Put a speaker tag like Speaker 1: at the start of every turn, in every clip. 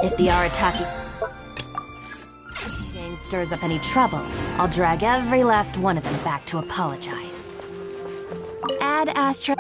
Speaker 1: If the Arataki gang stirs up any trouble, I'll drag every last one of them back to apologize. Ad Astra...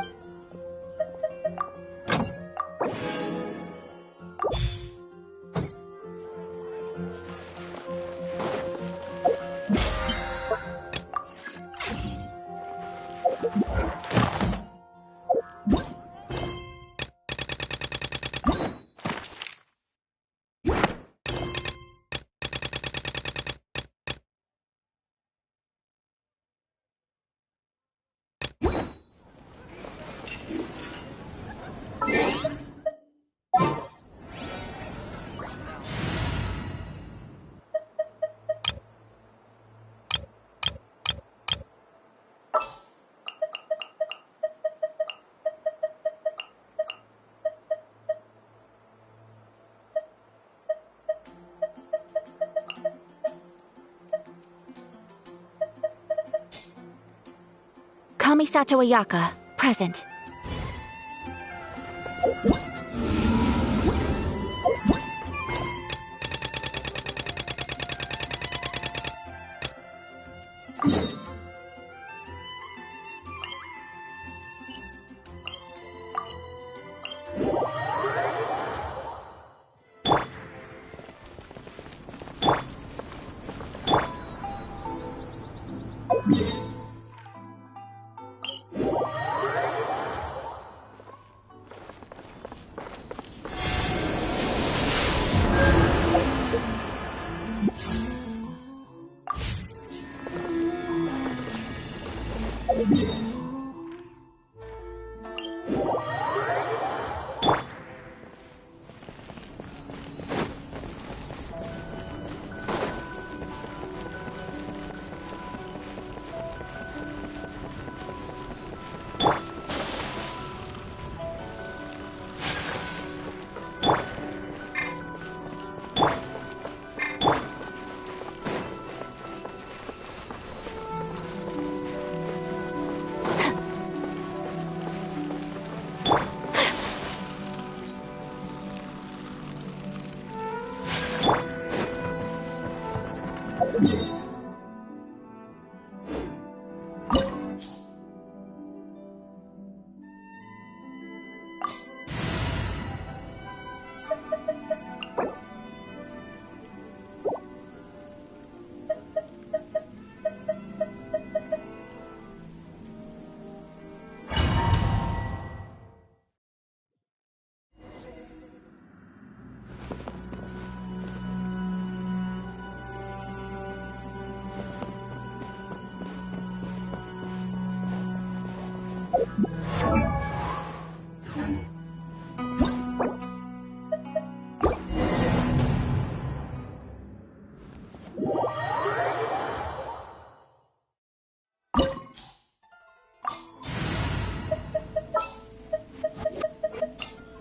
Speaker 1: Kamisato Ayaka, present.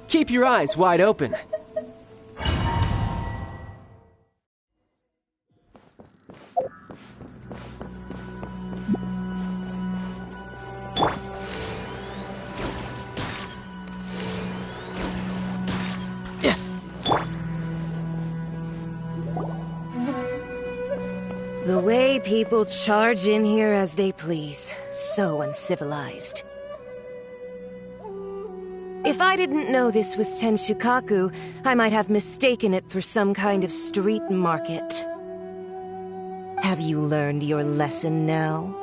Speaker 2: Keep your eyes wide open.
Speaker 3: The way people charge in here as they please. So uncivilized. If I didn't know this was Tenshukaku, I might have mistaken it for some kind of street market. Have you learned your lesson now?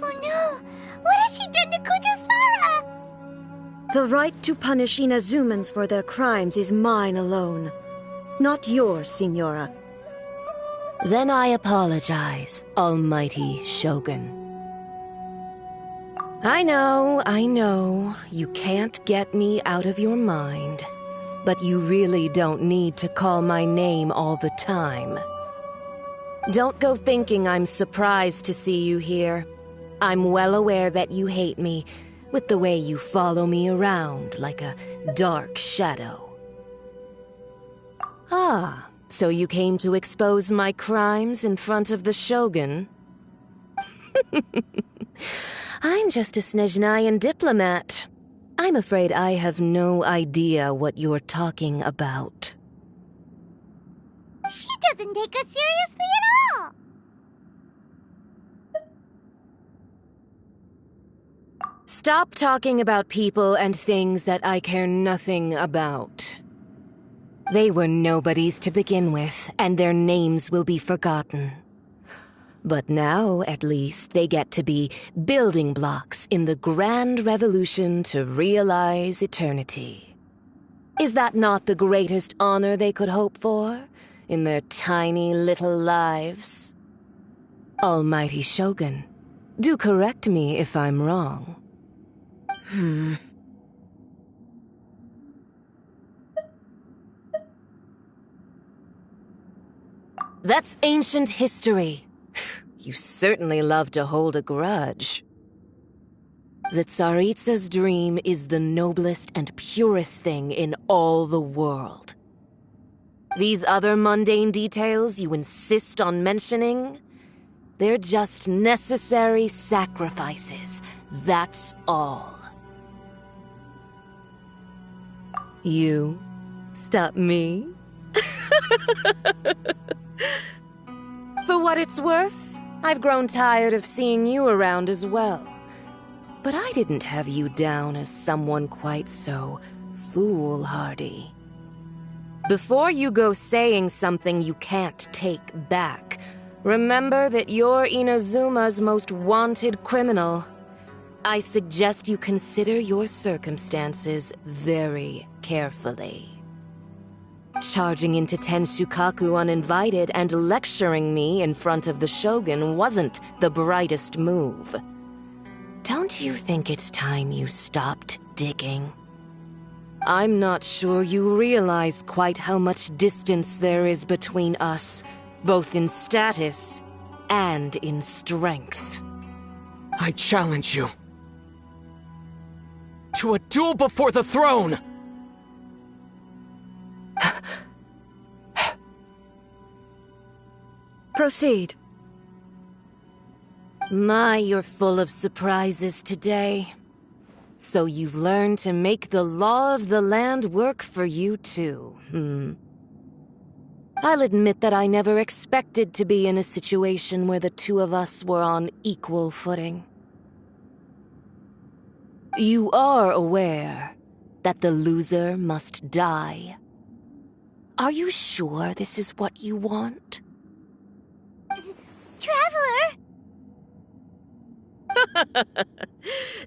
Speaker 4: Oh no! What has she done to Kujusara?
Speaker 5: The right to punish Inazumans for their crimes is mine alone. Not yours, Signora.
Speaker 3: Then I apologize, Almighty Shogun. I know, you can't get me out of your mind. But you really don't need to call my name all the time. Don't go thinking I'm surprised to see you here. I'm well aware that you hate me, with the way you follow me around like a dark shadow. Ah, so you came to expose my crimes in front of the Shogun? I'm just a Snezhnayan diplomat. I'm afraid I have no idea what you're talking about.
Speaker 4: She doesn't take us seriously at all!
Speaker 3: Stop talking about people and things that I care nothing about. They were nobodies to begin with, and their names will be forgotten. But now, at least, they get to be building blocks in the grand revolution to realize eternity. Is that not the greatest honor they could hope for in their tiny little lives? Almighty Shogun, do correct me if I'm wrong. That's ancient history. You certainly love to hold a grudge. The Tsaritsa's dream is the noblest and purest thing in all the world. These other mundane details you insist on mentioning, they're just necessary sacrifices, that's all. You stop me? For what it's worth, I've grown tired of seeing you around as well. But I didn't have you down as someone quite so foolhardy. Before you go saying something you can't take back, remember that you're Inazuma's most wanted criminal. I suggest you consider your circumstances very carefully. Charging into Tenshukaku uninvited and lecturing me in front of the Shogun wasn't the brightest move. Don't you think it's time you stopped digging? I'm not sure you realize quite how much distance there is between us, both in status and in strength.
Speaker 2: I challenge you to a duel before the throne!
Speaker 5: Proceed.
Speaker 3: My, you're full of surprises today. So you've learned to make the law of the land work for you too, I'll admit that I never expected to be in a situation where the two of us were on equal footing. You are aware that the loser must die. Are you sure this is what you want?
Speaker 4: Traveler!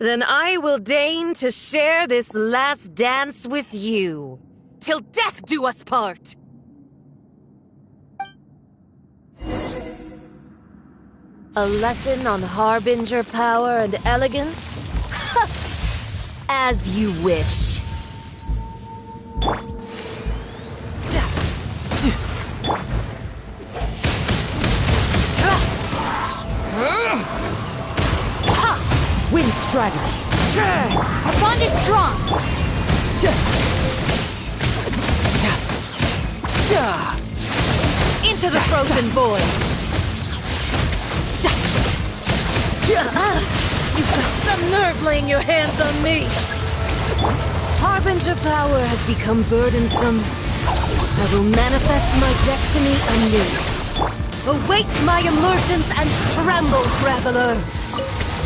Speaker 3: Then I will deign to share this last dance with you. Till death do us part! A lesson on harbinger power and elegance? As you wish.
Speaker 2: Wind strategy!
Speaker 1: Our bond is strong!
Speaker 3: Into the frozen void! You've got some nerve laying your hands on me! Harbinger power has become burdensome. I will manifest my destiny anew. Await my emergence and tremble, traveler!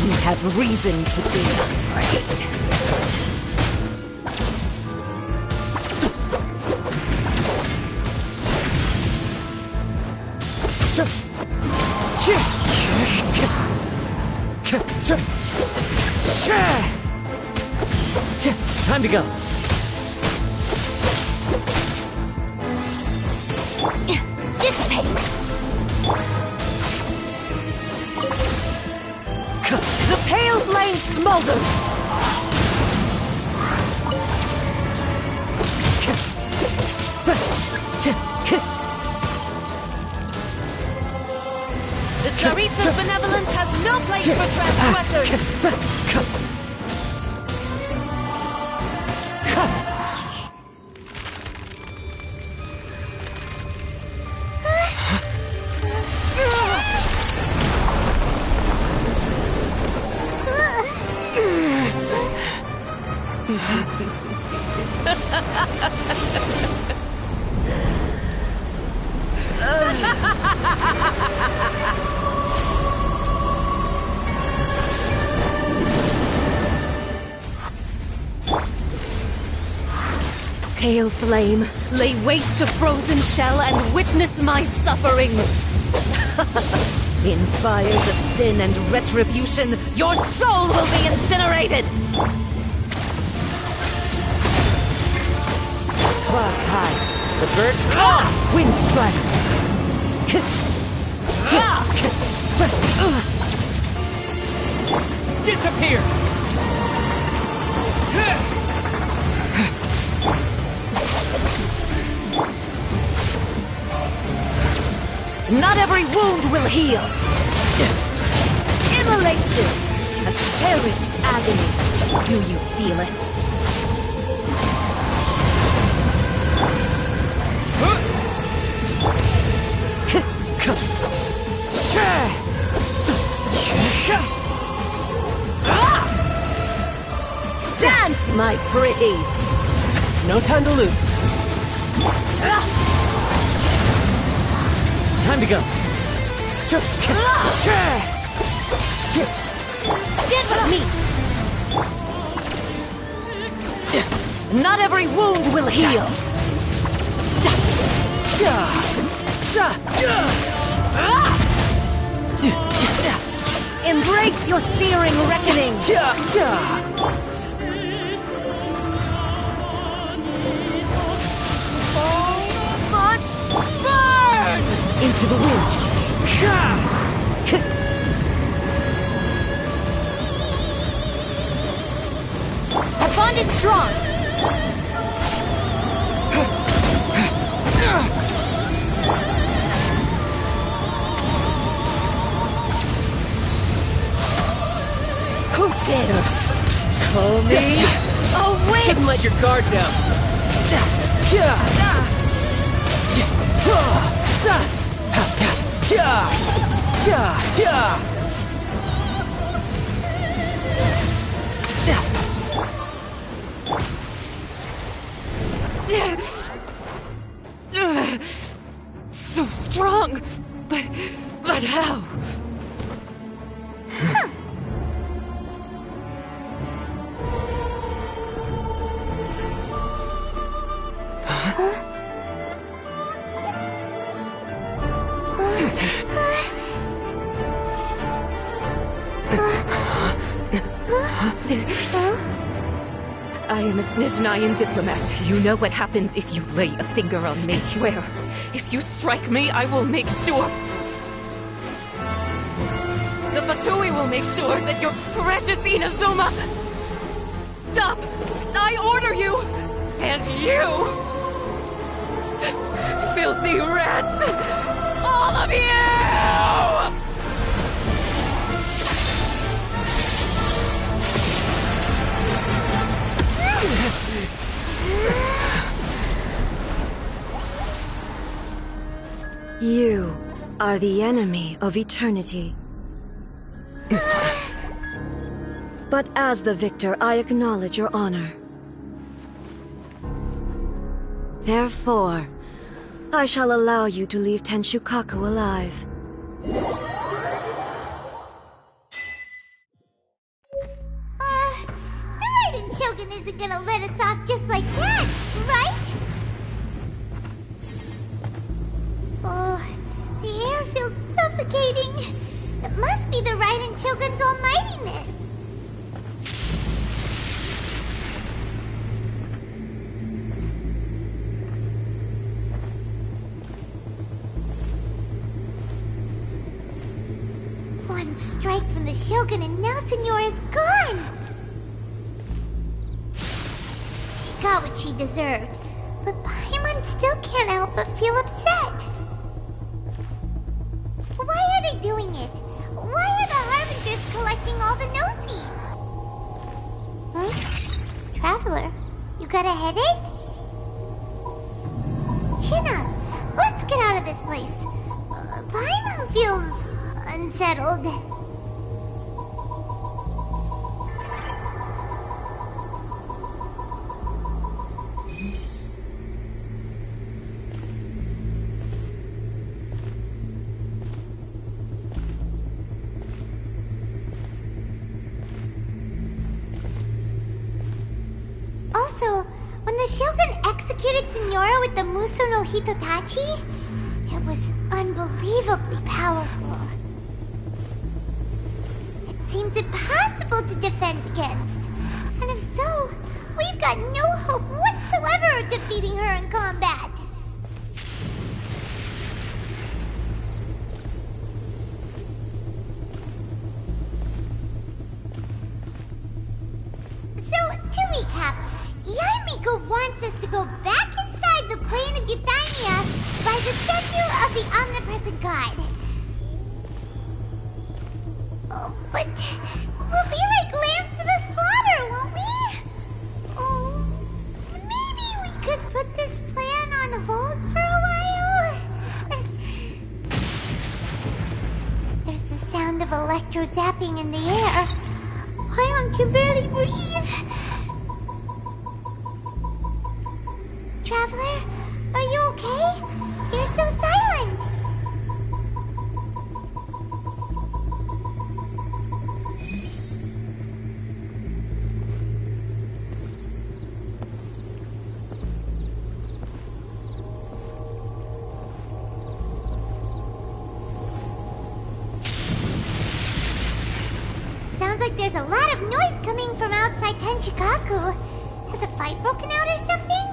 Speaker 3: You have reason to be afraid.
Speaker 2: Time to go.
Speaker 4: Dissipate!
Speaker 3: The pale flame smolders! The Tsaritsa's benevolence has no place for transgressors! Pale flame, lay waste to frozen shell and witness my suffering. In fires of sin and retribution, your soul will be incinerated!
Speaker 2: Cloud's high. The birds call. Wind strike. Disappear.
Speaker 3: Not every wound will heal. Immolation, a cherished agony. Do you feel it? Dance, my pretties!
Speaker 2: No time to lose. Time to go.
Speaker 3: Stand with me! Not every wound will heal. Embrace your searing reckoning! Must burn!
Speaker 2: Into the wind.
Speaker 4: Our bond is strong!
Speaker 3: Who dares call me a witch?
Speaker 2: Couldn't let your guard down.
Speaker 3: So strong, but how? I am a Snezhnayan diplomat. You know what happens if you lay a finger on me. I swear, if you strike me, I will make sure... The Fatui will make sure that your precious Inazuma... Stop! I order you! And you! Filthy rats! All of you!
Speaker 5: You are the enemy of eternity. But as the victor, I acknowledge your honor. Therefore, I shall allow you to leave Tenshukaku alive.
Speaker 4: Shogun isn't gonna let us off just like that, right? Oh, the air feels suffocating. It must be the Raiden Shogun's almightiness. One strike from the Shogun and now Senora is gone! She got what she deserved, but Paimon still can't help but feel upset. Why are they doing it? Why are the Harbingers collecting all the no-seeds? Huh? Traveler, you got a headache? Chin up! Let's get out of this place. Paimon feels unsettled. Also, when the Shogun executed Senora with the Muso no Hitotachi, it was unbelievably powerful. It seems impossible to defend against. And if so, we've got no hope whatsoever of defeating her in combat. So, to recap, Yaimiko wants us to go back inside the plane of Euthymia by the statue of the omnipresent god. Oh, but we'll be like lambs to the slaughter, won't we? Oh, maybe we could put this plan on hold for a while? There's the sound of electro-zapping in the air. Paimon can barely breathe. Traveler, are you okay? You're so silent. Sounds like there's a lot of noise coming from outside Tenshikaku. Has a fight broken out or something?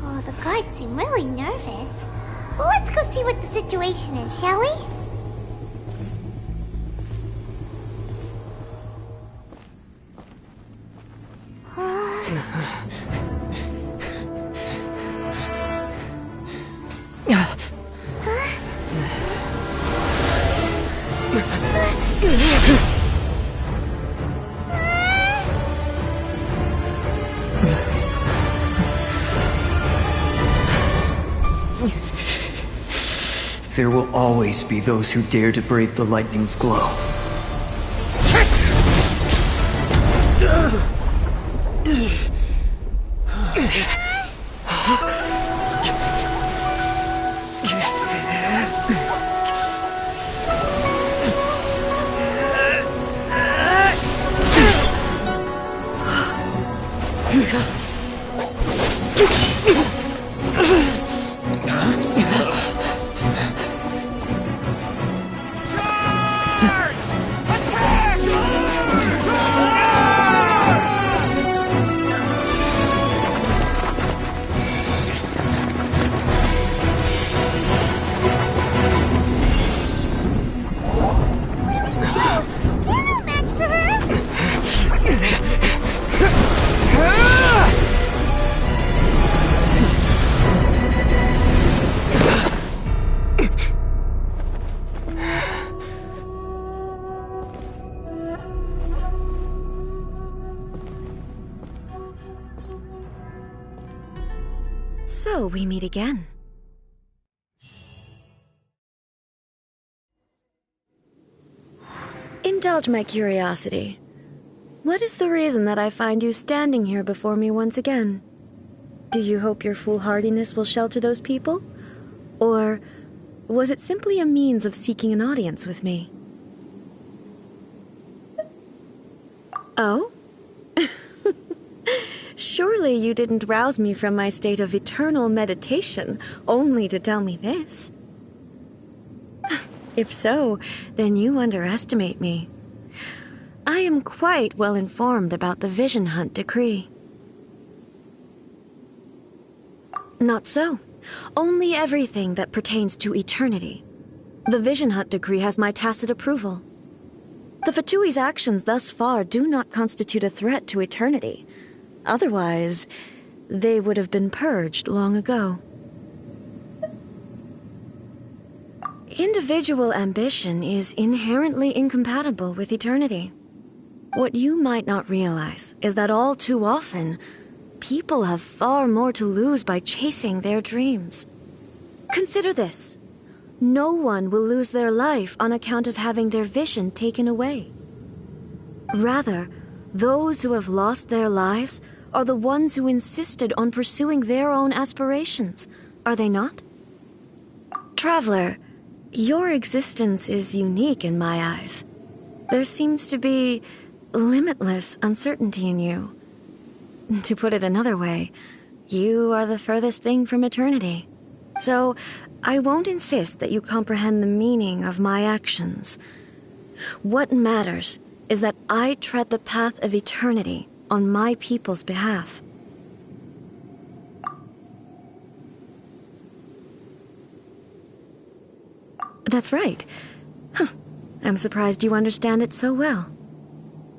Speaker 4: Oh, the guards seem really nervous. Well, let's go see what the situation is, shall we?
Speaker 2: There will always be those who dare to brave the lightning's glow.
Speaker 5: So we meet again. Indulge my curiosity. What is the reason that I find you standing here before me once again? Do you hope your foolhardiness will shelter those people? Or was it simply a means of seeking an audience with me? Oh? Surely you didn't rouse me from my state of eternal meditation only to tell me this. If so, then you underestimate me. I am quite well informed about the Vision Hunt decree. Not so. Only everything that pertains to eternity. The Vision Hunt decree has my tacit approval. The Fatui's actions thus far do not constitute a threat to eternity. Otherwise, they would have been purged long ago. Individual ambition is inherently incompatible with eternity. What you might not realize is that all too often, people have far more to lose by chasing their dreams. Consider this. No one will lose their life on account of having their vision taken away. Rather, those who have lost their lives are the ones who insisted on pursuing their own aspirations, are they not? Traveler, your existence is unique in my eyes. There seems to be limitless uncertainty in you. To put it another way, you are the furthest thing from eternity. So, I won't insist that you comprehend the meaning of my actions. What matters is that I tread the path of eternity on my people's behalf. That's right. I'm surprised you understand it so well.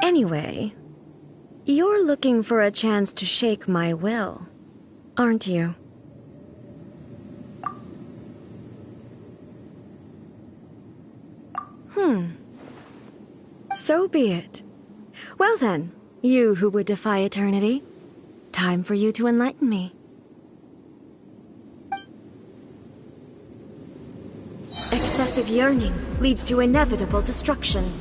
Speaker 5: Anyway, you're looking for a chance to shake my will, aren't you? So be it. Well then, you who would defy eternity, time for you to enlighten me. Excessive yearning leads to inevitable destruction.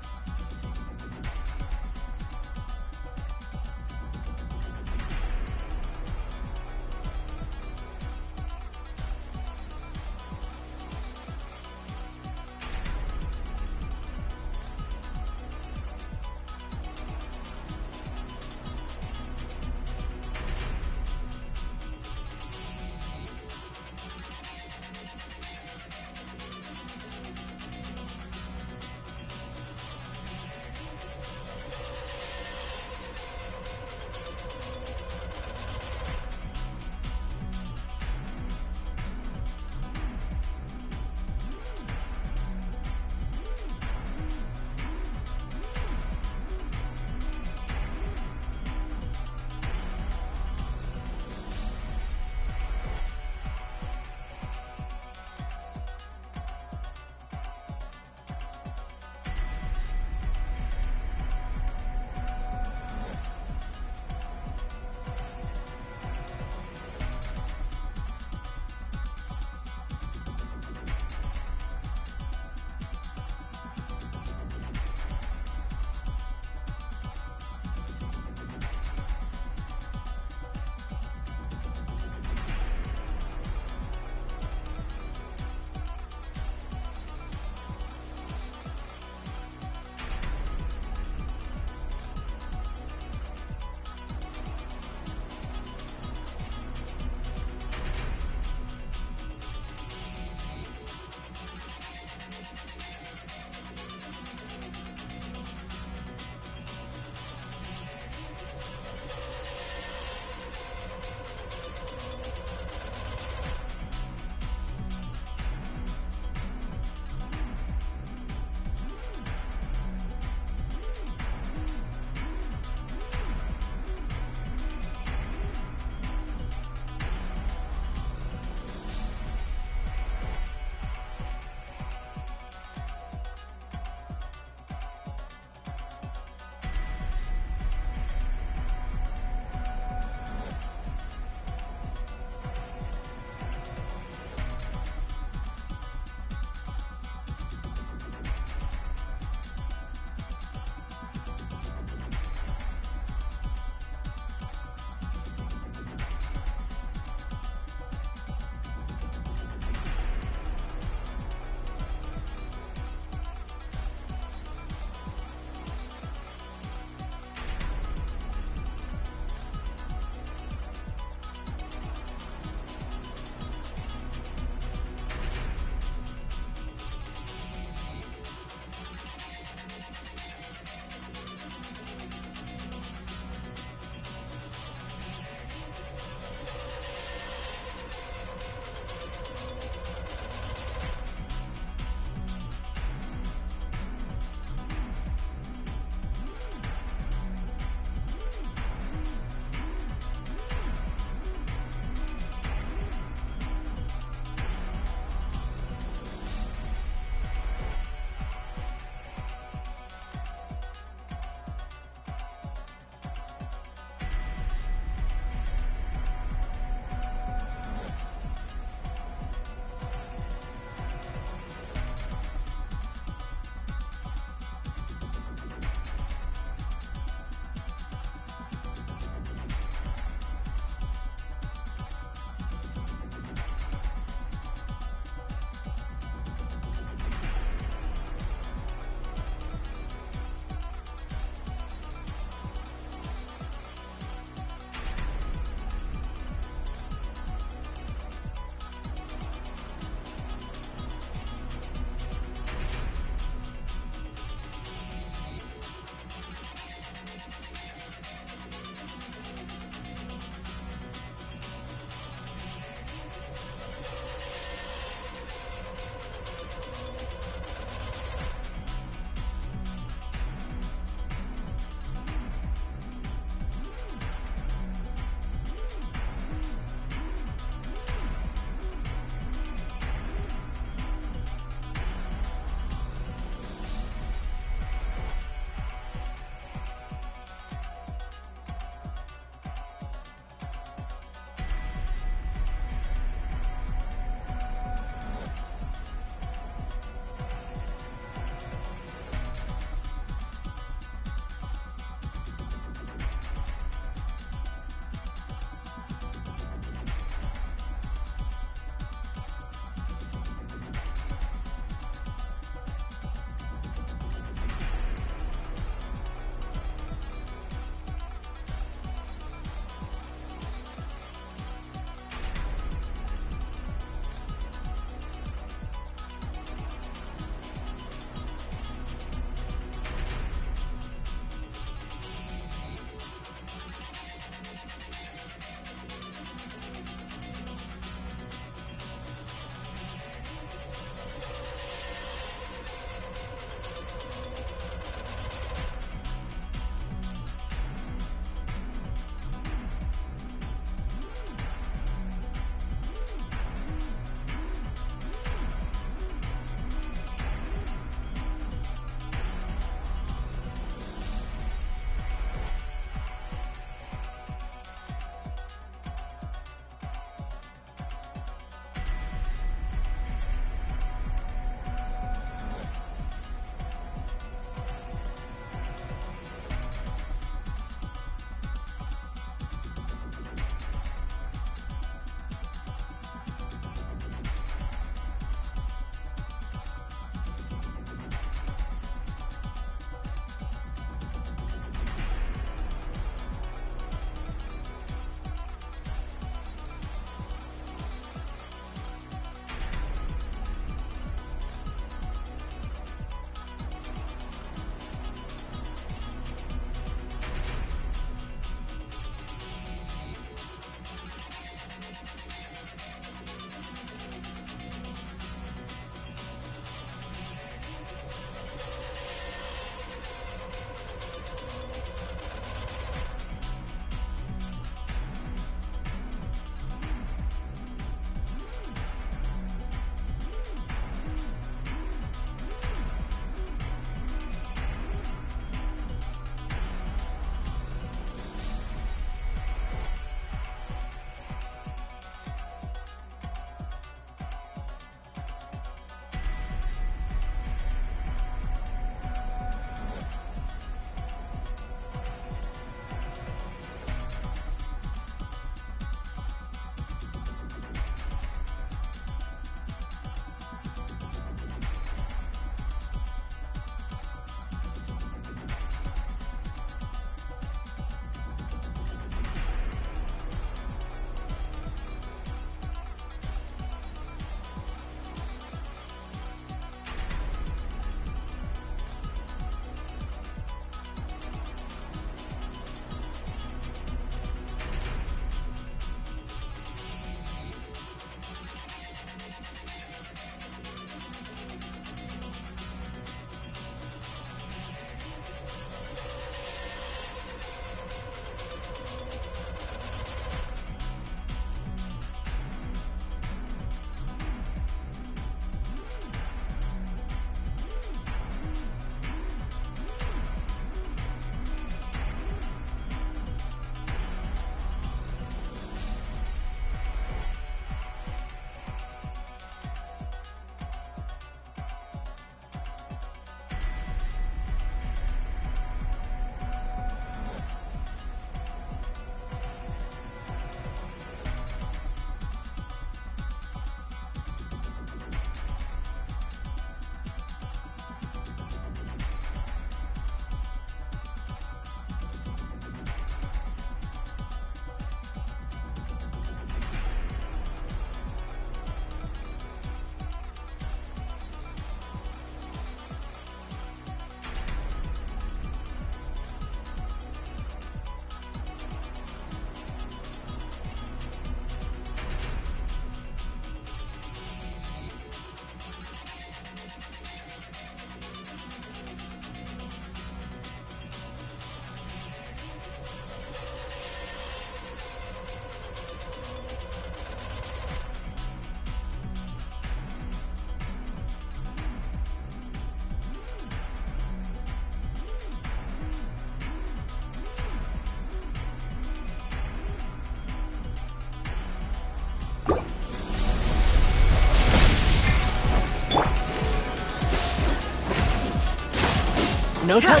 Speaker 6: No time.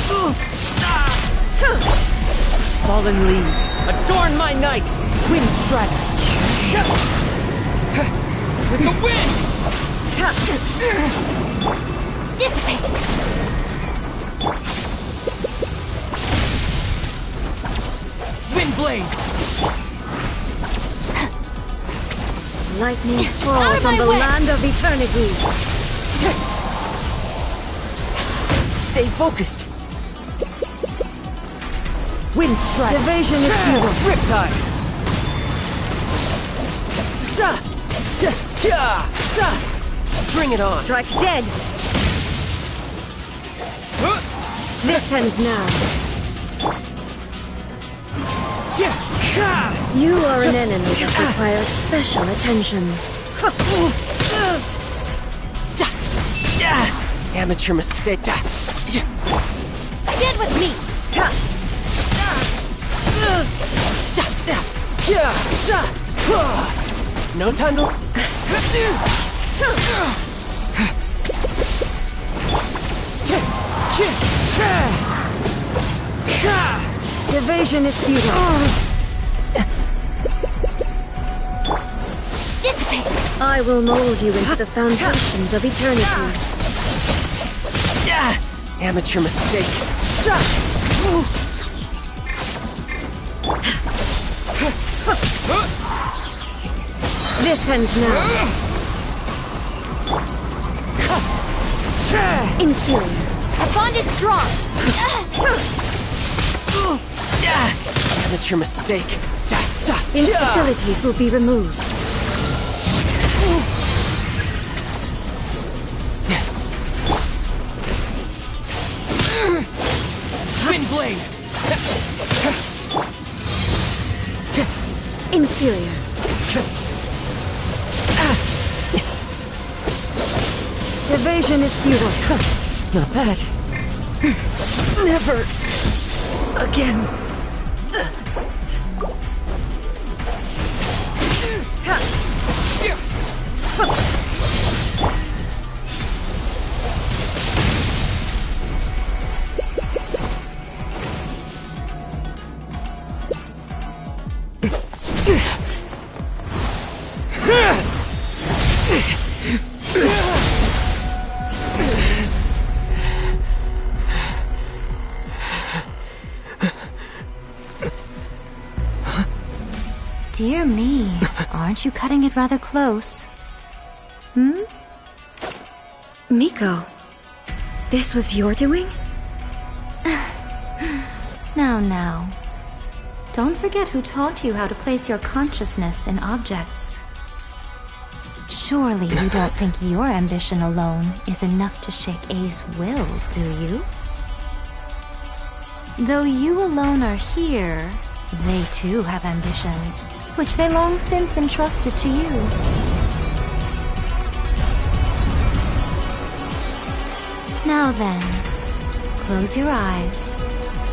Speaker 6: Fallen leaves, adorn my night! Wind strike! With the wind!
Speaker 4: Dissipate!
Speaker 6: Wind blade!
Speaker 5: Lightning falls on the land of eternity.
Speaker 6: Stay focused! Wind strike!
Speaker 5: Evasion is futile.
Speaker 6: Riptide! Bring it on!
Speaker 5: Strike dead. This ends now. You are an enemy that requires special attention.
Speaker 6: Amateur mistake.
Speaker 4: Stand with me!
Speaker 6: No time to...
Speaker 5: Evasion is futile.
Speaker 4: Dissipate!
Speaker 5: I will mold you into the foundations of eternity.
Speaker 6: Amateur mistake.
Speaker 5: This ends now. Inferior.
Speaker 4: Our bond is strong!
Speaker 6: Amateur mistake.
Speaker 5: Instabilities will be removed.
Speaker 6: Wind blade.
Speaker 5: Inferior. Evasion is futile.
Speaker 6: Not bad. Never again.
Speaker 1: Dear me, aren't you cutting it rather close? Hmm?
Speaker 5: Miko, this was your doing?
Speaker 1: Now. Don't forget who taught you how to place your consciousness in objects. Surely you don't think your ambition alone is enough to shake A's will, do you? Though you alone are here, they too have ambitions, which they long since entrusted to you. Now then, close your eyes.
Speaker 7: I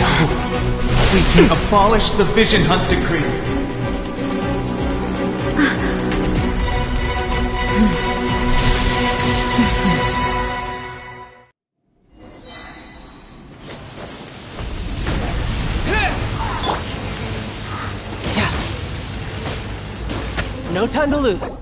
Speaker 7: hope we can abolish the Vision Hunt Decree.
Speaker 6: No time to lose.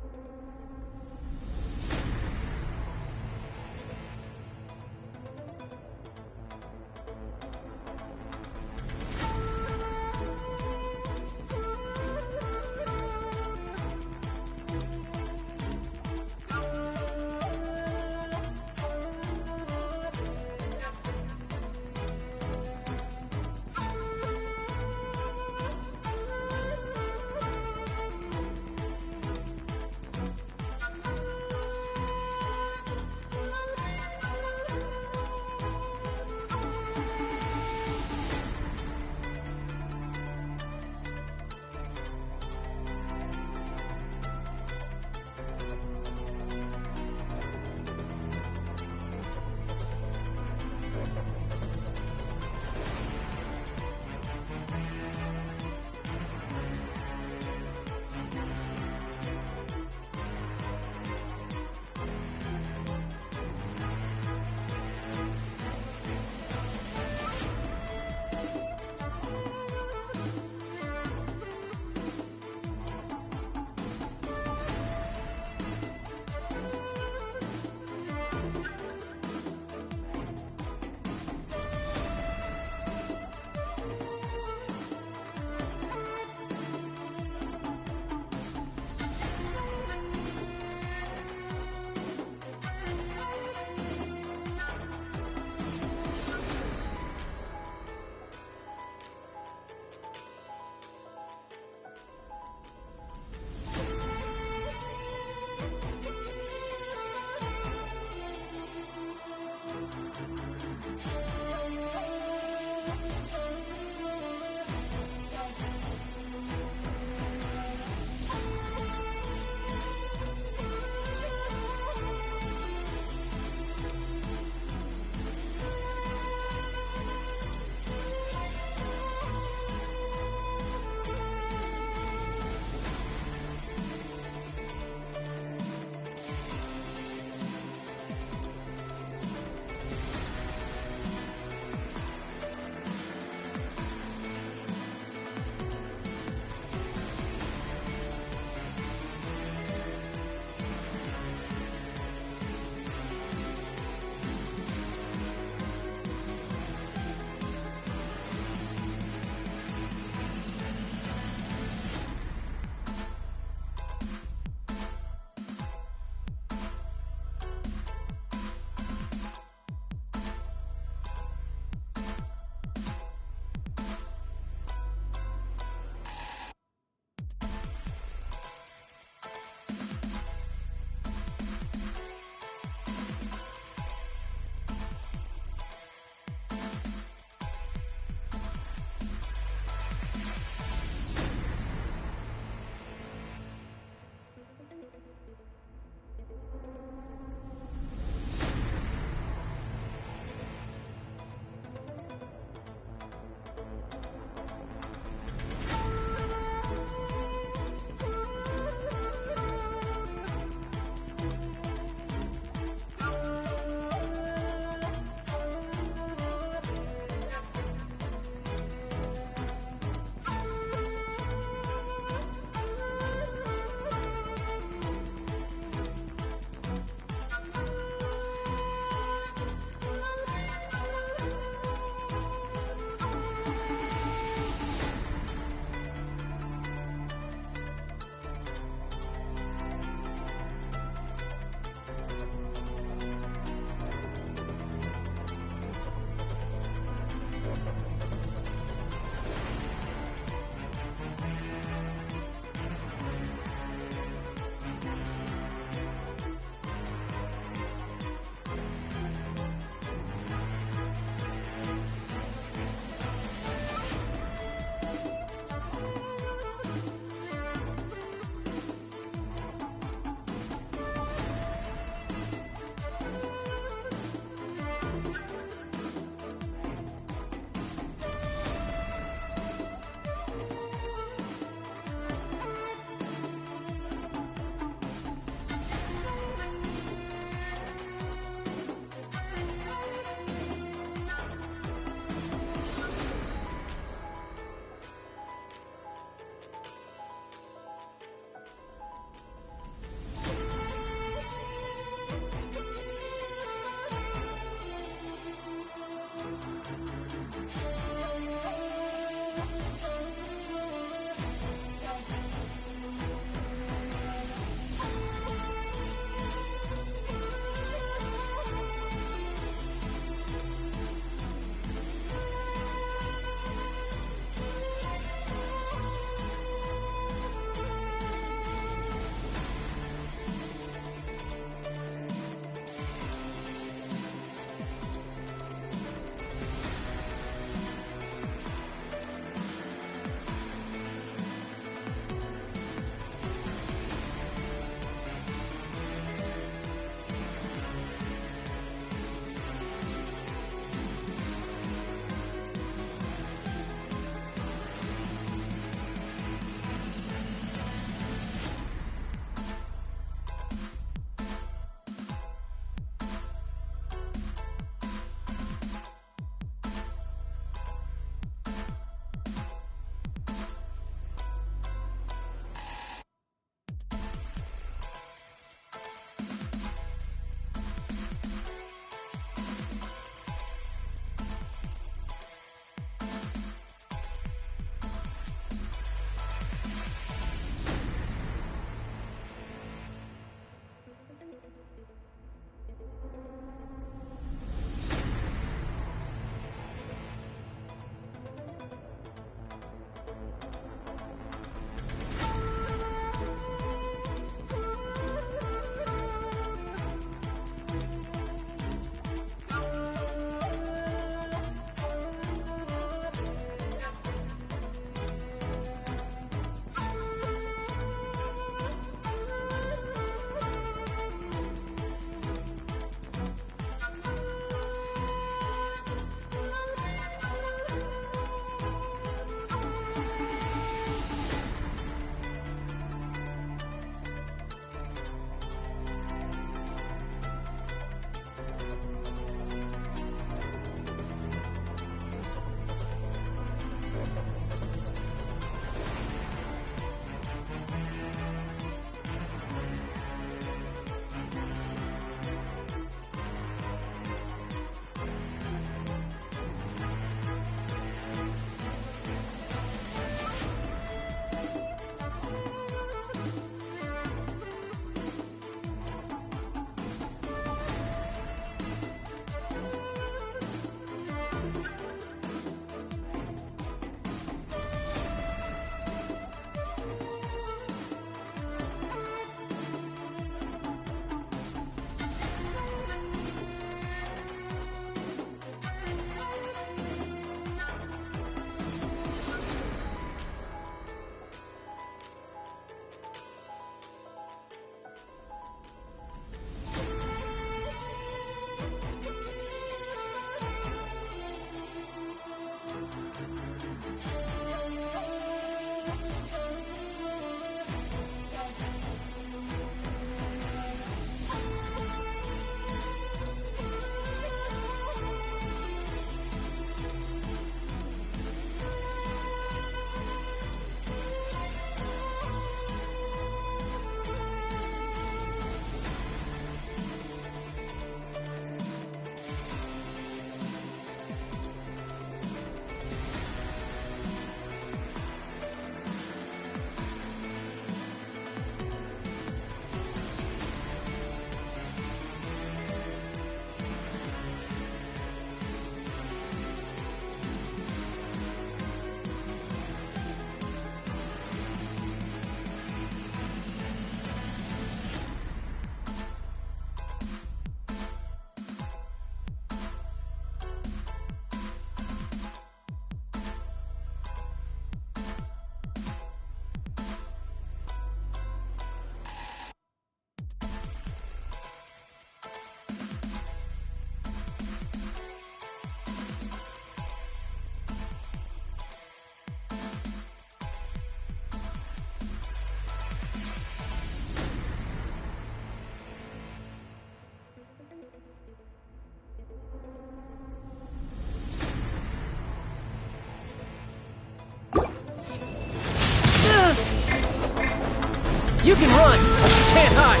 Speaker 6: You can run, but you can't hide.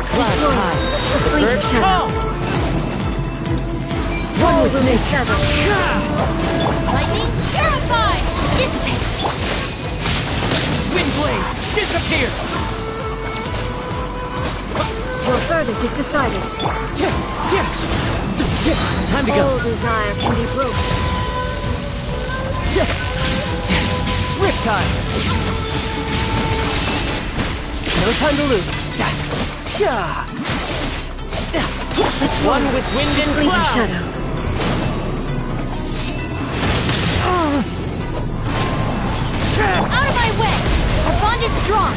Speaker 6: Clouds high. The birds call.
Speaker 5: One with nature.
Speaker 4: Lightning, terrified! Dissipate!
Speaker 6: Windblade, disappear.
Speaker 5: Your verdict is decided.
Speaker 6: Time to go.
Speaker 5: All desire can be broken.
Speaker 6: Riptide. No time to lose. One with wind and
Speaker 5: Fleeting
Speaker 6: cloud.
Speaker 5: shadow.
Speaker 4: Out of my way! Our bond is strong!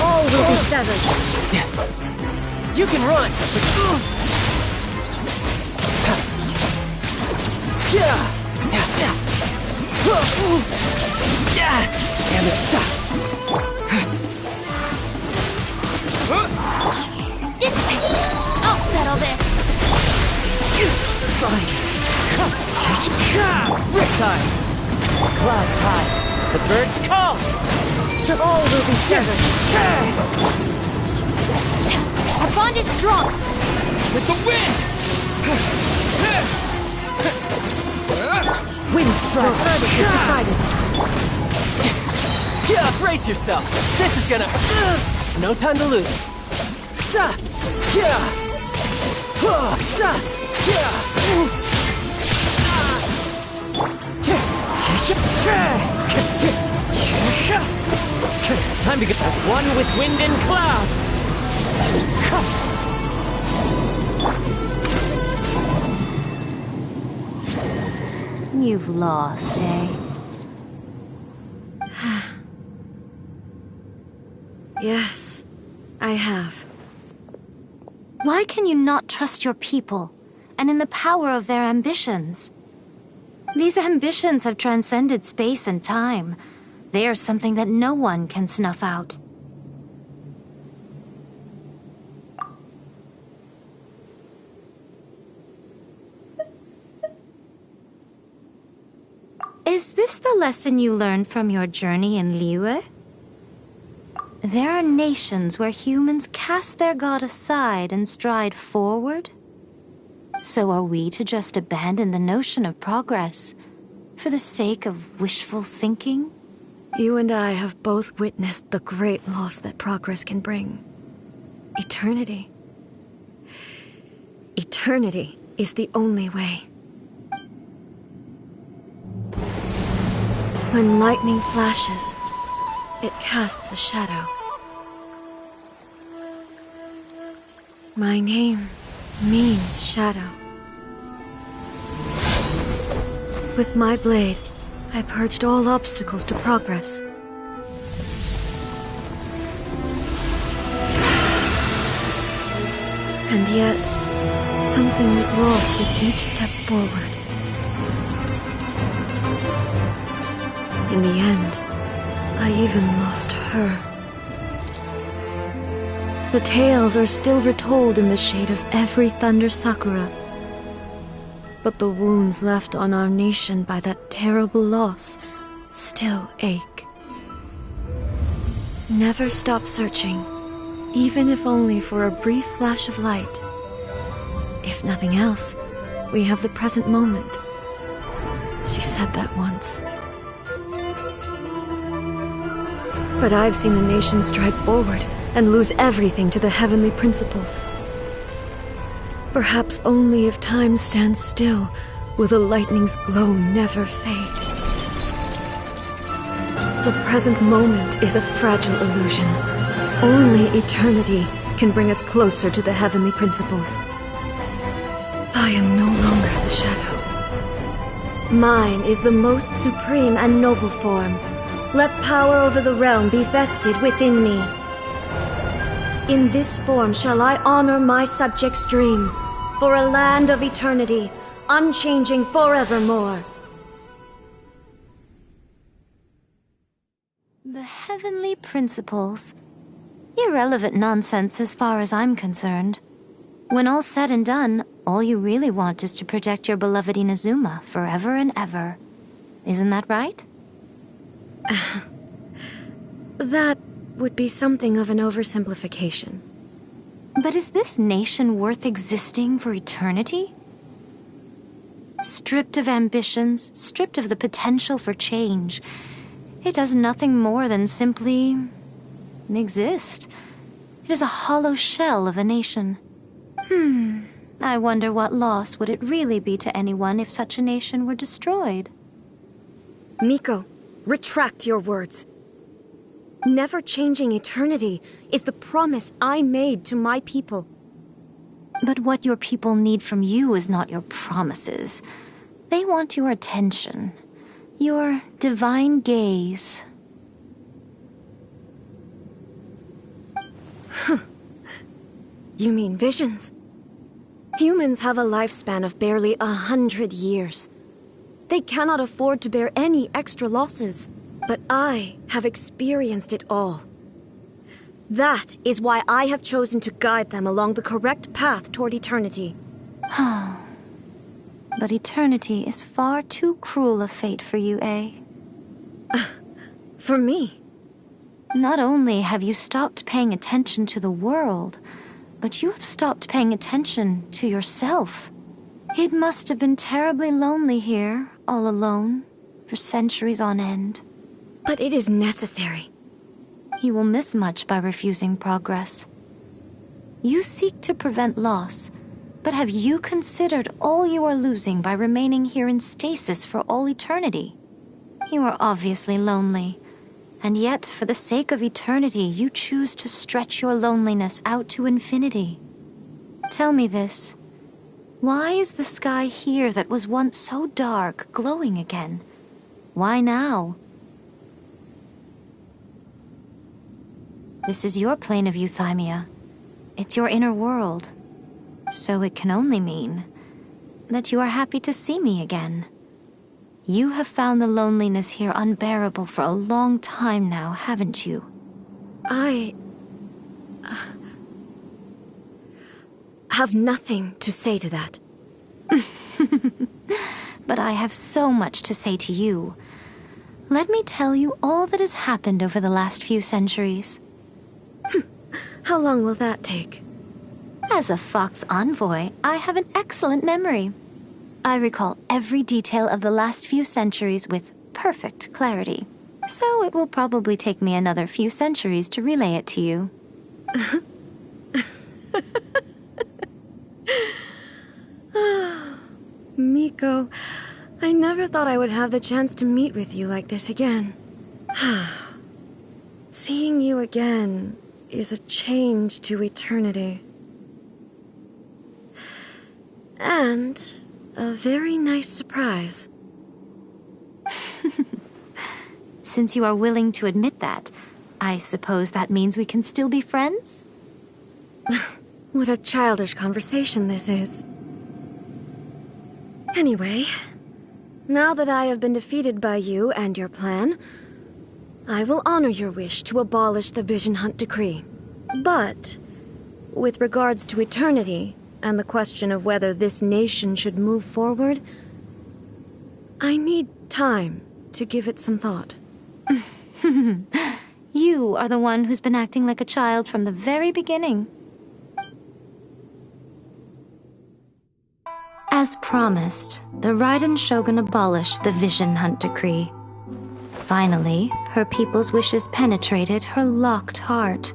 Speaker 5: All will be severed.
Speaker 6: You can run. Damn it.
Speaker 4: Dissipate! I'll settle this!
Speaker 6: Fine. Riptide. Clouds high. The birds call.
Speaker 5: All will be severed.
Speaker 4: Our bond is strong!
Speaker 6: With the wind. Wind strike.
Speaker 5: Your verdict is decided.
Speaker 6: Brace yourself. This is gonna. No time to lose. Time to get as one with wind and cloud.
Speaker 1: You've lost, eh?
Speaker 5: Yes, I have.
Speaker 1: Why can you not trust your people, and in the power of their ambitions? These ambitions have transcended space and time. They are something that no one can snuff out. Is this the lesson you learned from your journey in Liyue? There are nations where humans cast their god aside and stride forward. So are we to just abandon the notion of progress for the sake of wishful thinking?
Speaker 5: You and I have both witnessed the great loss that progress can bring. Eternity. Eternity is the only way. When lightning flashes, it casts a shadow. My name means shadow. With my blade, I purged all obstacles to progress. And yet, something was lost with each step forward. In the end, I even lost her. The tales are still retold in the shade of every thunder sakura. But the wounds left on our nation by that terrible loss still ache. Never stop searching, even if only for a brief flash of light. If nothing else, we have the present moment. She said that once. But I've seen a nation stride forward and lose everything to the heavenly principles. Perhaps only if time stands still will the lightning's glow never fade. The present moment is a fragile illusion. Only eternity can bring us closer to the heavenly principles. I am no longer the shadow. Mine is the most supreme and noble form. Let power over the realm be vested within me. In this form shall I honor my subjects' dream, for a land of eternity, unchanging forevermore.
Speaker 1: The heavenly principles. Irrelevant nonsense as far as I'm concerned. When all's said and done, all you really want is to protect your beloved Inazuma forever and ever. Isn't that right?
Speaker 5: That would be something of an oversimplification.
Speaker 1: But is this nation worth existing for eternity? Stripped of ambitions, stripped of the potential for change, it does nothing more than simply exist. It is a hollow shell of a nation. I wonder what loss would it really be to anyone if such a nation were destroyed?
Speaker 5: Miko, retract your words. Never changing eternity is the promise I made to my people.
Speaker 1: But what your people need from you is not your promises. They want your attention, your divine gaze.
Speaker 5: You mean visions? Humans have a lifespan of barely 100 years. They cannot afford to bear any extra losses. But I have experienced it all. That is why I have chosen to guide them along the correct path toward eternity.
Speaker 1: But eternity is far too cruel a fate for you, eh?
Speaker 5: For me?
Speaker 1: Not only have you stopped paying attention to the world, but you have stopped paying attention to yourself. It must have been terribly lonely here, all alone, for centuries on end.
Speaker 5: But it is necessary.
Speaker 1: You will miss much by refusing progress. You seek to prevent loss, but have you considered all you are losing by remaining here in stasis for all eternity? You are obviously lonely, and yet for the sake of eternity you choose to stretch your loneliness out to infinity. Tell me this. Why is the sky here that was once so dark glowing again? Why now? This is your plane of euthymia. It's your inner world. So it can only mean that you are happy to see me again. You have found the loneliness here unbearable for a long time now, haven't you?
Speaker 5: I have nothing to say to that.
Speaker 1: But I have so much to say to you. Let me tell you all that has happened over the last few centuries.
Speaker 5: How long will that take?
Speaker 1: As a Fox envoy, I have an excellent memory. I recall every detail of the last few centuries with perfect clarity. So it will probably take me another few centuries to relay it to you.
Speaker 5: Miko, I never thought I would have the chance to meet with you like this again. Seeing you again is a change to eternity. And a very nice surprise.
Speaker 1: Since you are willing to admit that, I suppose that means we can still be friends?
Speaker 5: What a childish conversation this is. Anyway, now that I have been defeated by you and your plan, I will honor your wish to abolish the Vision Hunt Decree. But, with regards to eternity, and the question of whether this nation should move forward, I need time to give it some thought.
Speaker 1: You are the one who's been acting like a child from the very beginning. As promised, the Raiden Shogun abolished the Vision Hunt Decree. Finally, her people's wishes penetrated her locked heart.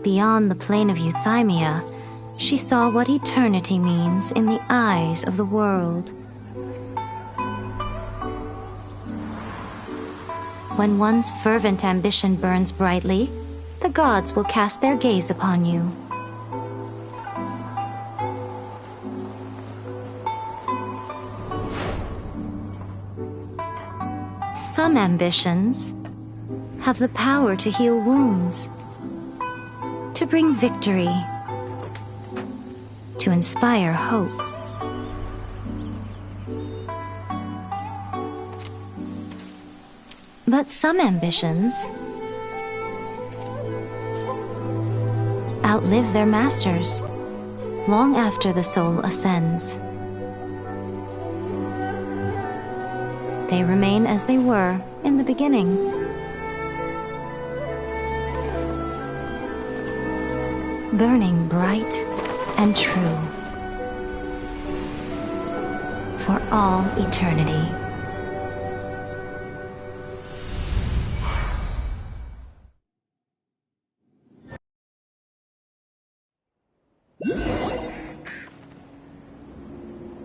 Speaker 1: Beyond the plane of euthymia, she saw what eternity means in the eyes of the world. When one's fervent ambition burns brightly, the gods will cast their gaze upon you. Some ambitions have the power to heal wounds, to bring victory, to inspire hope. But some ambitions outlive their masters long after the soul ascends. they remain as they were in the beginning. Burning bright and true for all eternity.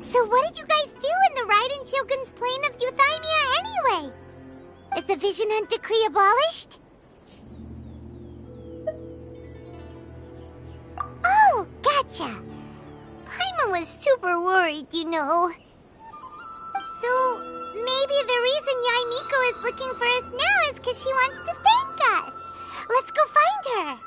Speaker 4: So what did you guys do in the Raiden Shogun's plane of Euthymia anyway? Is the Vision Hunt decree abolished? Oh, gotcha. Paimon was super worried, you know. So, maybe the reason Yaimiko is looking for us now is because she wants to thank us. Let's go find her.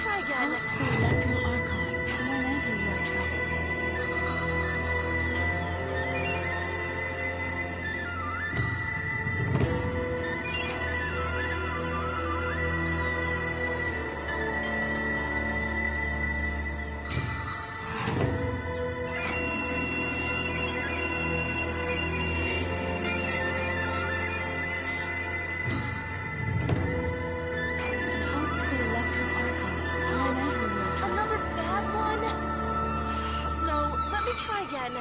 Speaker 3: Try again.
Speaker 1: Talk to the Electro Archon whenever you are troubled.
Speaker 3: Try again.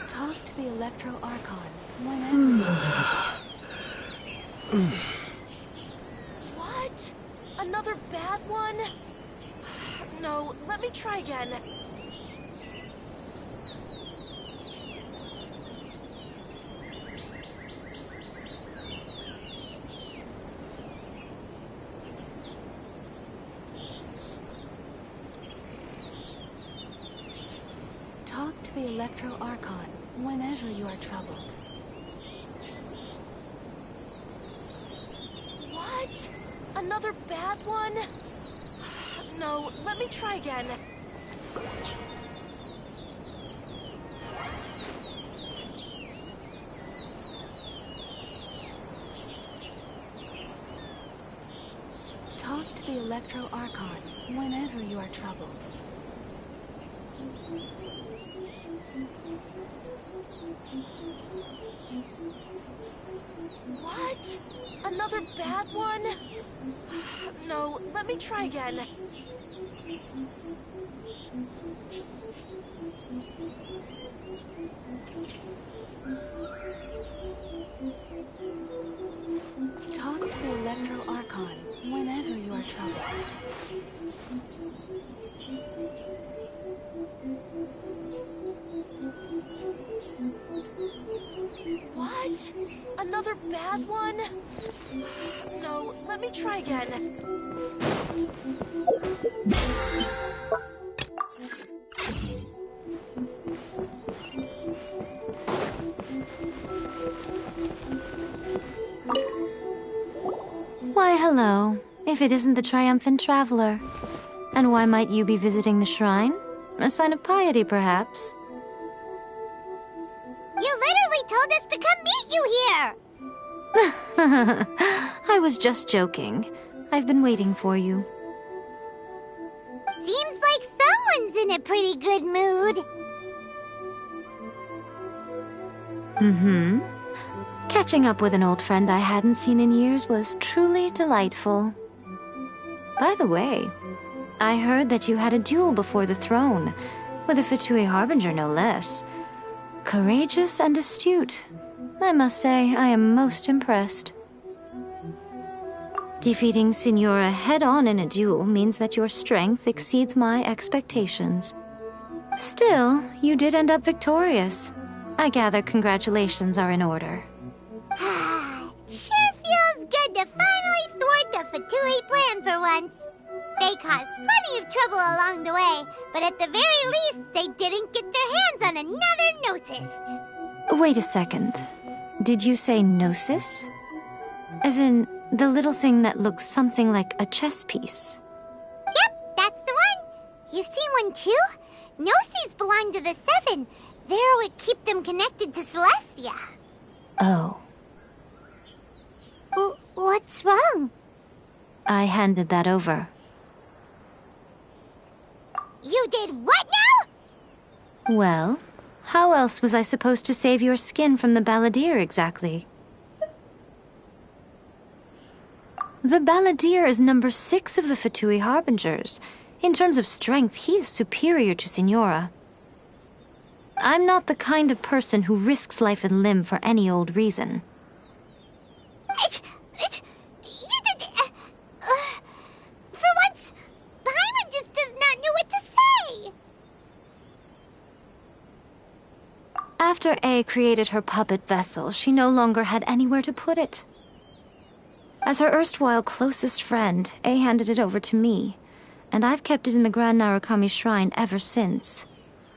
Speaker 1: Talk to the Electro Archon whenever you are troubled.
Speaker 3: What? Another bad one? No, let me try again.
Speaker 1: Talk to the Electro Archon whenever you are troubled.
Speaker 3: What? Another bad one? No, let me try again.
Speaker 1: Talk to the Electro Archon whenever you are troubled.
Speaker 3: What? Another bad one? No, let me try again.
Speaker 1: Talk to the Electro Archon whenever you are troubled.
Speaker 3: What? Another bad one? No, let me try again.
Speaker 1: Why, hello, if it isn't the triumphant traveler. And why might you be visiting the shrine? A sign of piety, perhaps?
Speaker 4: You literally told us to come meet you here!
Speaker 1: I was just joking. I've been waiting for you.
Speaker 4: Seems like someone's in a pretty good mood.
Speaker 1: Mm-hmm. Catching up with an old friend I hadn't seen in years was truly delightful. By the way, I heard that you had a duel before the throne. with a Fatui Harbinger no less. Courageous and astute. I must say, I am most impressed. Defeating Signora head-on in a duel means that your strength exceeds my expectations. Still, you did end up victorious. I gather congratulations are in order.
Speaker 4: Sure feels good to finally thwart the Fatui plan for once. They caused plenty of trouble along the way, but at the very least, they didn't get their hands on another Gnosis.
Speaker 1: Wait a second. Did you say Gnosis? As in, the little thing that looks something like a chess piece?
Speaker 4: Yep, that's the one. You've seen one too? Gnosis belong to the Seven. They're what keep them connected to Celestia.
Speaker 1: Oh.
Speaker 4: What's wrong?
Speaker 1: I handed that over.
Speaker 4: You did what now?
Speaker 1: Well, how else was I supposed to save your skin from the Balladeer exactly? The Balladeer is number 6 of the Fatui Harbingers. In terms of strength, he is superior to Signora. I'm not the kind of person who risks life and limb for any old reason.
Speaker 4: You did... for once, Paimon just does not know what to say.
Speaker 1: After A created her puppet vessel, she no longer had anywhere to put it. As her erstwhile closest friend, A handed it over to me, and I've kept it in the Grand Narukami Shrine ever since.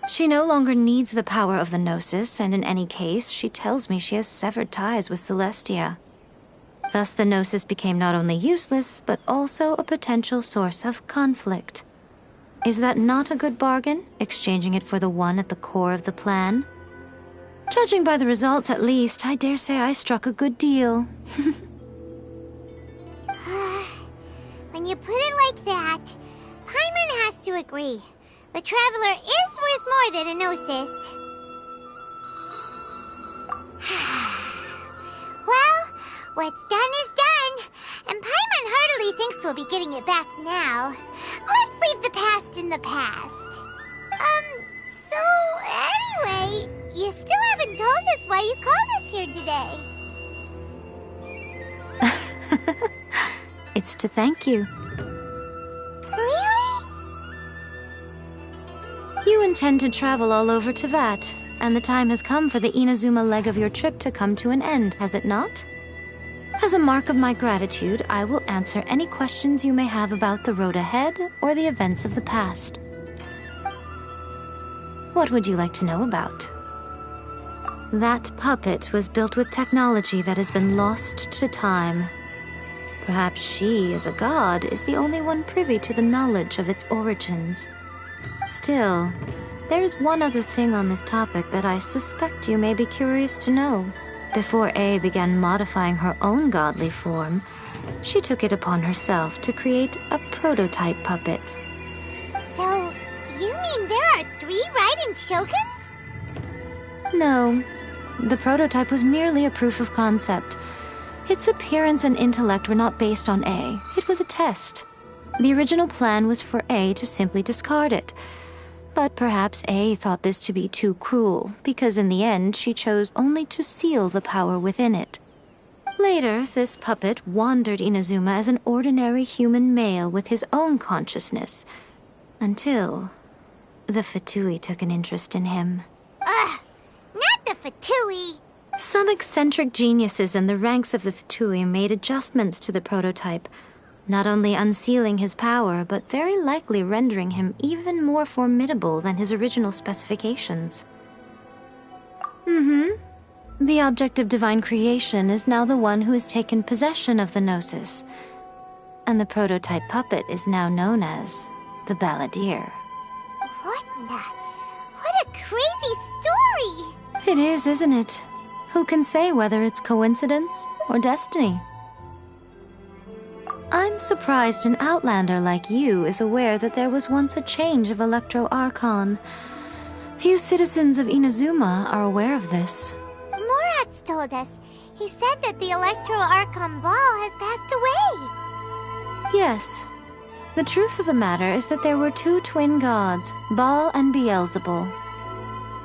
Speaker 1: She no longer needs the power of the Gnosis, and in any case, she tells me she has severed ties with Celestia. Thus the Gnosis became not only useless, but also a potential source of conflict. Is that not a good bargain, exchanging it for the one at the core of the plan? Judging by the results, at least, I dare say I struck a good deal.
Speaker 4: When you put it like that, Paimon has to agree. The Traveler is worth more than a Gnosis. Well, what's done is done, and Paimon heartily thinks we'll be getting it back now. Let's leave the past in the past. So anyway, you still haven't told us why you called us here today.
Speaker 1: It's to thank you.
Speaker 4: Really?
Speaker 1: You intend to travel all over Teyvat, and the time has come for the Inazuma leg of your trip to come to an end, has it not? As a mark of my gratitude, I will answer any questions you may have about the road ahead or the events of the past. What would you like to know about? That puppet was built with technology that has been lost to time. Perhaps she, as a god, is the only one privy to the knowledge of its origins. Still, there's one other thing on this topic that I suspect you may be curious to know. Before A began modifying her own godly form, she took it upon herself to create a prototype puppet.
Speaker 4: So, you mean there are 3 Raiden Shoguns?
Speaker 1: No, the prototype was merely a proof of concept. Its appearance and intellect were not based on A. It was a test. The original plan was for A to simply discard it. But perhaps A thought this to be too cruel, because in the end she chose only to seal the power within it. Later, this puppet wandered Inazuma as an ordinary human male with his own consciousness, until the Fatui took an interest in him.
Speaker 4: Ugh! Not the Fatui!
Speaker 1: Some eccentric geniuses in the ranks of the Fatui made adjustments to the prototype, not only unsealing his power, but very likely rendering him even more formidable than his original specifications. The object of divine creation is now the one who has taken possession of the Gnosis, and the prototype puppet is now known as the Balladeer.
Speaker 4: What a crazy story!
Speaker 1: It is, isn't it? Who can say whether it's coincidence or destiny? I'm surprised an outlander like you is aware that there was once a change of Electro Archon. Few citizens of Inazuma are aware of this.
Speaker 4: Morat's told us. He said that the Electro Archon Ball has passed away.
Speaker 1: Yes. The truth of the matter is that there were two twin gods, Baal and Beelzebul.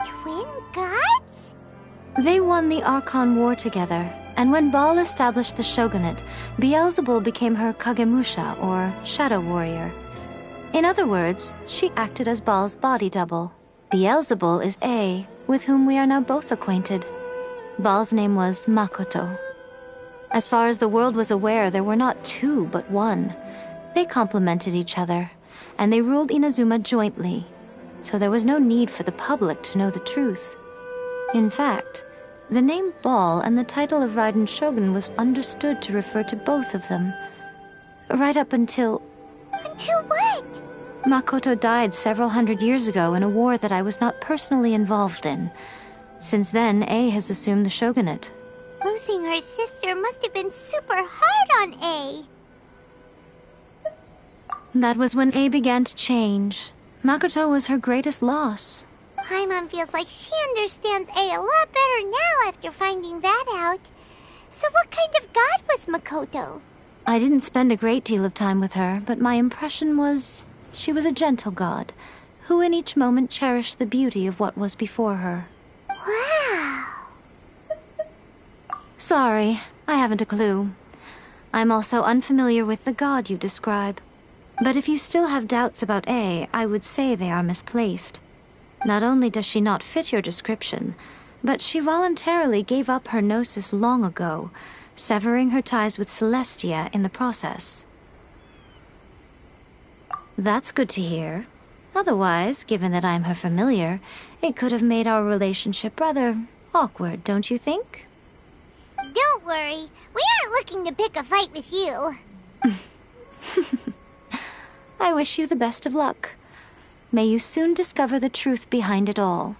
Speaker 4: Twin gods?
Speaker 1: They won the Archon War together, and when Baal established the shogunate, Beelzebul became her Kagemusha, or shadow warrior. In other words, she acted as Baal's body double. Beelzebul is A, with whom we are now both acquainted. Baal's name was Makoto. As far as the world was aware, there were not two, but one. They complemented each other, and they ruled Inazuma jointly, so there was no need for the public to know the truth. In fact, the name Baal and the title of Raiden Shogun was understood to refer to both of them. Right up until...
Speaker 4: Until what?
Speaker 1: Makoto died several hundred years ago in a war that I was not personally involved in. Since then, A has assumed the shogunate.
Speaker 4: Losing her sister must have been super hard on A.
Speaker 1: That was when A began to change. Makoto was her greatest loss.
Speaker 4: Paimon feels like she understands A a lot better now after finding that out. So what kind of god was Makoto?
Speaker 1: I didn't spend a great deal of time with her, but my impression was she was a gentle god, who in each moment cherished the beauty of what was before her.
Speaker 4: Wow.
Speaker 1: Sorry, I haven't a clue. I'm also unfamiliar with the god you describe. But if you still have doubts about A, I would say they are misplaced. Not only does she not fit your description, but she voluntarily gave up her gnosis long ago, severing her ties with Celestia in the process. That's good to hear. Otherwise, given that I'm her familiar, it could have made our relationship rather awkward, don't you think?
Speaker 4: Don't worry, we aren't looking to pick a fight with you.
Speaker 1: I wish you the best of luck. May you soon discover the truth behind it all.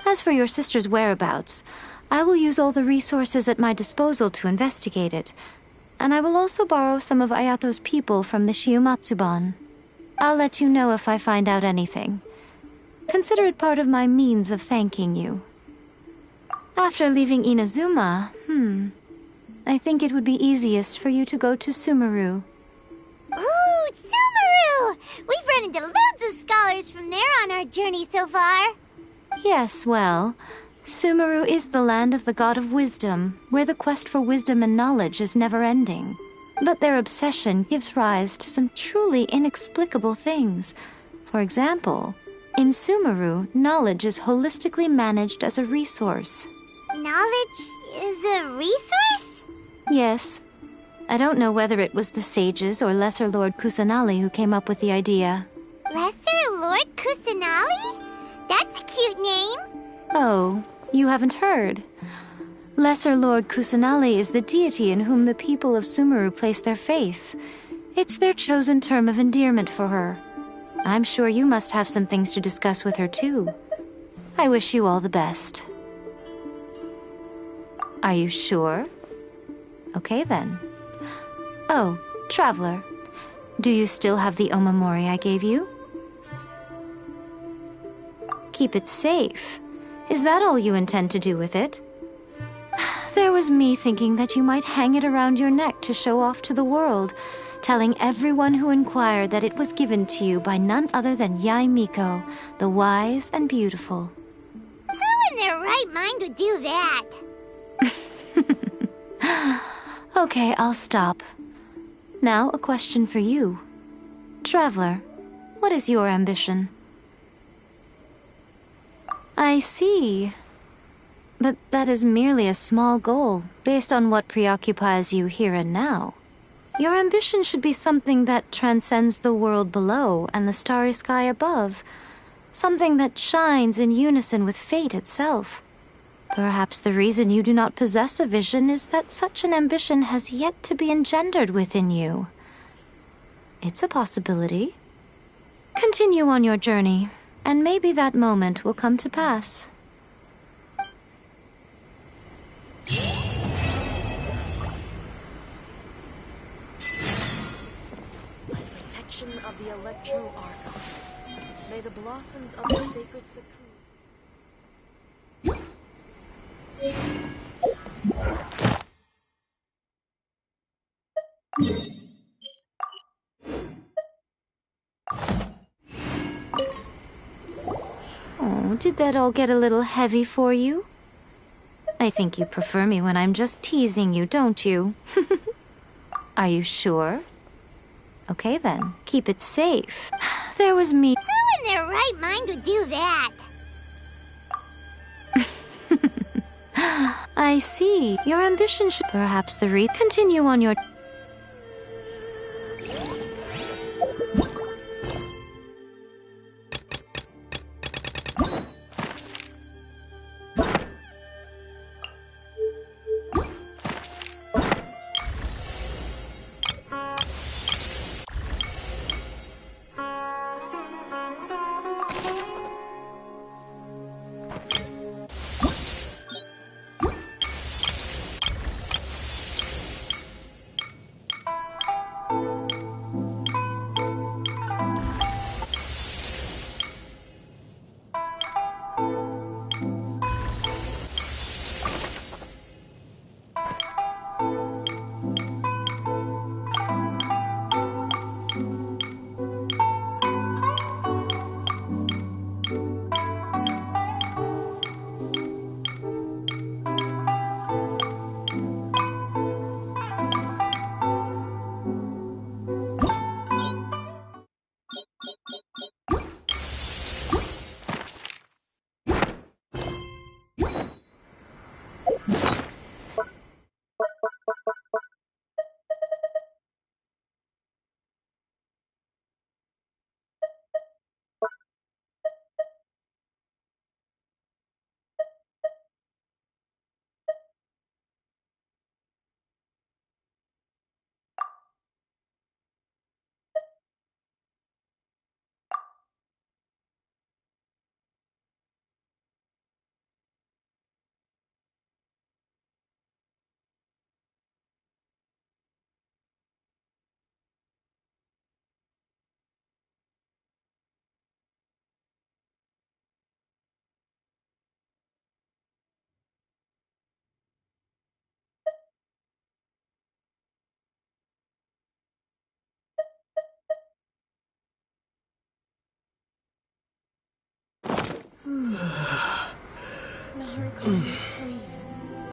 Speaker 1: As for your sister's whereabouts, I will use all the resources at my disposal to investigate it, and I will also borrow some of Ayato's people from the Shiumatsuban. I'll let you know if I find out anything. Consider it part of my means of thanking you. After leaving Inazuma, I think it would be easiest for you to go to Sumeru.
Speaker 4: Ooh, Sumeru! We've run into loads of scholars from there on our journey so far.
Speaker 1: Yes, well, Sumeru is the land of the god of wisdom, where the quest for wisdom and knowledge is never-ending. But their obsession gives rise to some truly inexplicable things. For example, in Sumeru, knowledge is holistically managed as a resource.
Speaker 4: Knowledge is a resource?
Speaker 1: Yes. I don't know whether it was the sages or Lesser Lord Kusanali who came up with the idea.
Speaker 4: Lesser Lord Kusanali? That's a cute name.
Speaker 1: Oh, you haven't heard. Lesser Lord Kusanali is the deity in whom the people of Sumeru place their faith. It's their chosen term of endearment for her. I'm sure you must have some things to discuss with her too. I wish you all the best. Are you sure? Okay then. Oh, Traveler, do you still have the Omamori I gave you? Keep it safe. Is that all you intend to do with it? There was me thinking that you might hang it around your neck to show off to the world, telling everyone who inquired that it was given to you by none other than Yae Miko, the wise and beautiful.
Speaker 4: Who in their right mind would do that?
Speaker 1: Okay, I'll stop. Now, a question for you. Traveler, what is your ambition? I see. But that is merely a small goal, based on what preoccupies you here and now. Your ambition should be something that transcends the world below and the starry sky above. Something that shines in unison with fate itself. Perhaps the reason you do not possess a vision is that such an ambition has yet to be engendered within you. It's a possibility. Continue on your journey, and maybe that moment will come to pass.
Speaker 5: By the protection of the Electro Archon, may the blossoms of the sacred Sakura
Speaker 1: Did that all get a little heavy for you? I think you prefer me when I'm just teasing you, don't you? Are you sure? Okay then, keep it safe. There was me.
Speaker 4: Who in their right mind would do that?
Speaker 1: I see. Your ambition should perhaps continue on your...